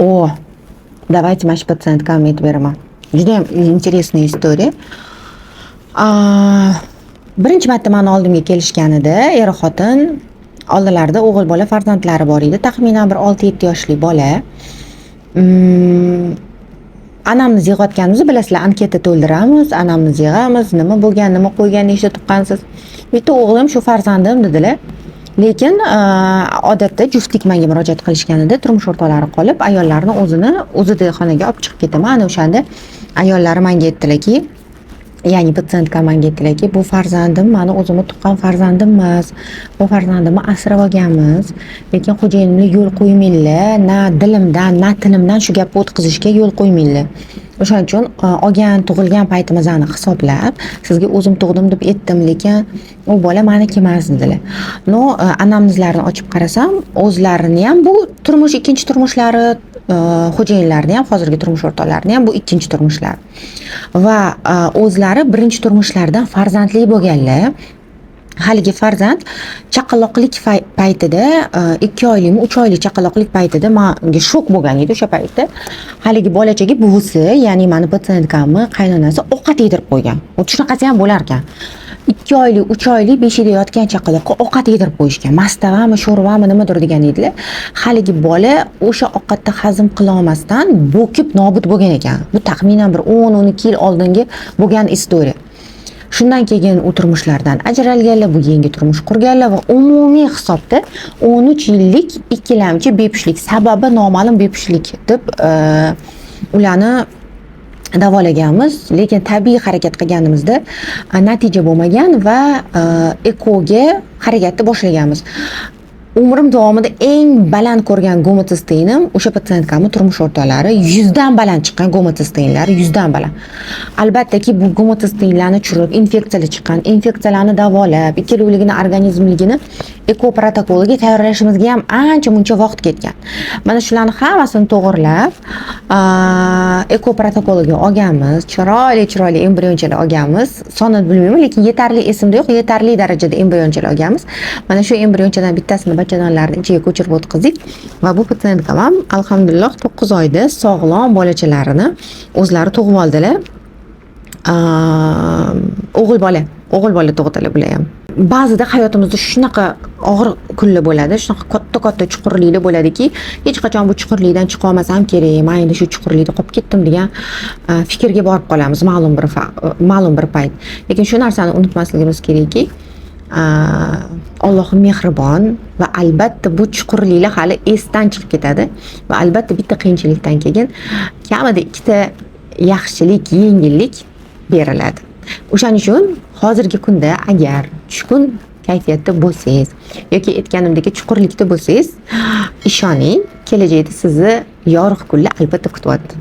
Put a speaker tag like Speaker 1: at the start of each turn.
Speaker 1: О, давайте mana shu patsientga aytib beraman. Juda ham интересная история. Birinchi marta meni oldimga kelishganida er-xotin oldilarida o'g'il bola farzandlari bor edi. Taxminan bir 6-7 yoshli bola. Anamni yig'ayotganimizni bilasizlar, anketa to'ldiramiz, anamni yig'amiz, nima bo'lgan, nima qo'ygan ishda tuqqansiz. Bitta o'g'lim shu farzandim dedilar. Lekin odatda juftlik menga murojaat qilishganida turmush o'rtoqlari qolib, ayollarni o'zida xonaga olib chiqib ketaman. Ana o'shanda ayollari menga aytdilarki, ya'ni patsientka menga aytdilarki, bu farzandim meni o'zimni tuqqan farzandim emas. Bu farzandimni asrab olganmiz. Lekin xo'jayinimga yo'l qo'ymanglar, na dilimdan, na tilimdan shu gapni o'tkazishga yo'l qo'ymanglar. O'shaning uchun olgan, tug'ilgan paytimizni hisoblab, sizga o'zim tug'dim deb aytdim, lekin u bola meniki emas dedilar. No, anamnizlarni ochib qarasam, o'zlarini ham bu turmush, ikkinchi turmushlari, xo'jayinlarni ham, hozirgi turmush o'rtoqlarini ham bu ikkinchi turmushlar. Va o'zlari birinchi turmushlaridan farzandli bo'lganlar. Haligi farzand chaqaloqlik paytida 2 oylikmi 3 oylik chaqaloqlik paytida menga shok bo'lgan edi o'sha paytda. Haligi bolachaga buvisi, ya'ni meni patsientkamni qaynonasi ovqat yedirib qo'ygan. Shunaqasi ham bo'lar ekan. 2 oylik, 3 oylik beshikda yotgan chaqaloqqa ovqat yedirib qo'yishgan. Mastavami, sho'rvami nimadir degan edilar. Haligi bola o'sha ovqatni hazm qila olmasdan bo'kib nobud bo'lgan ekan. Bu taxminan bir 10-12 yil oldingi bo'lgan istoriya. Shundan keyin u turmushlardan ajralganlar, bu yangi turmush qurganlar va umumiy hisobda 13 yillik ikkilamchi bepushtlik, sababi noma'lum bepushtlik deb ularni davolaganmiz, lekin tabiiy harakat qilganimizda natija bo'lmagan va ekoga harakatni boshlaganmiz. Umrim davomida eng baland ko'rgan gomotisteinim o'sha patsientkamni turmush o'rtoqlari 100 dan baland chiqqan gomotisteinlar, 100 dan baland. Albattaki bu gomotisteinlarni tushirib, infeksiyalar chiqqan, infeksiyalarni davolab, ikkilikligini, organizmligini eko protokoliga tayyorlashimizga ham ancha-muncha vaqt ketgan. Mana shularni hammasini to'g'irlab, eko protokoliga olganmiz, chiroyli embrionchalar olganmiz. Sonini bilmayman, lekin yetarli esimda yo'q, yetarli darajada embrionchalar olganmiz. Mana shu embrionchadan bittasini bachadonlarni ichiga ko'chirib o'tkazdik va bu patsientkam ham alhamdulillah 9 oyda sog'lom bolachalarini o'zlari tug'ib oldilar. O'g'il bola tug'dilar bular ham. Ba'zida hayotimizda shunaqa og'ir kunlar bo'ladi, shunaqa katta chuqurliklar bo'ladiki, hech qachon bu chuqurlikdan chiqa olmasam kerak, men endi shu chuqurlikda qolib ketdim degan fikrga borib qolamiz ma'lum bir payt. Lekin shu narsani unutmasligimiz kerakki, Allohim mehribon va albatta bu chuqurliklar hali esdan chiqib ketadi va albatta bitta qiyinchilikdan keyin kamida ikkita yaxshilik, yengillik beriladi. O'shaning uchun hozirgi kunda agar tushkun kayfiyatda bo'lsangiz yoki aytganimdek chuqurlikda bo'lsangiz, ishoning, kelajakda sizni yorug' kunlar albatta kutyapti.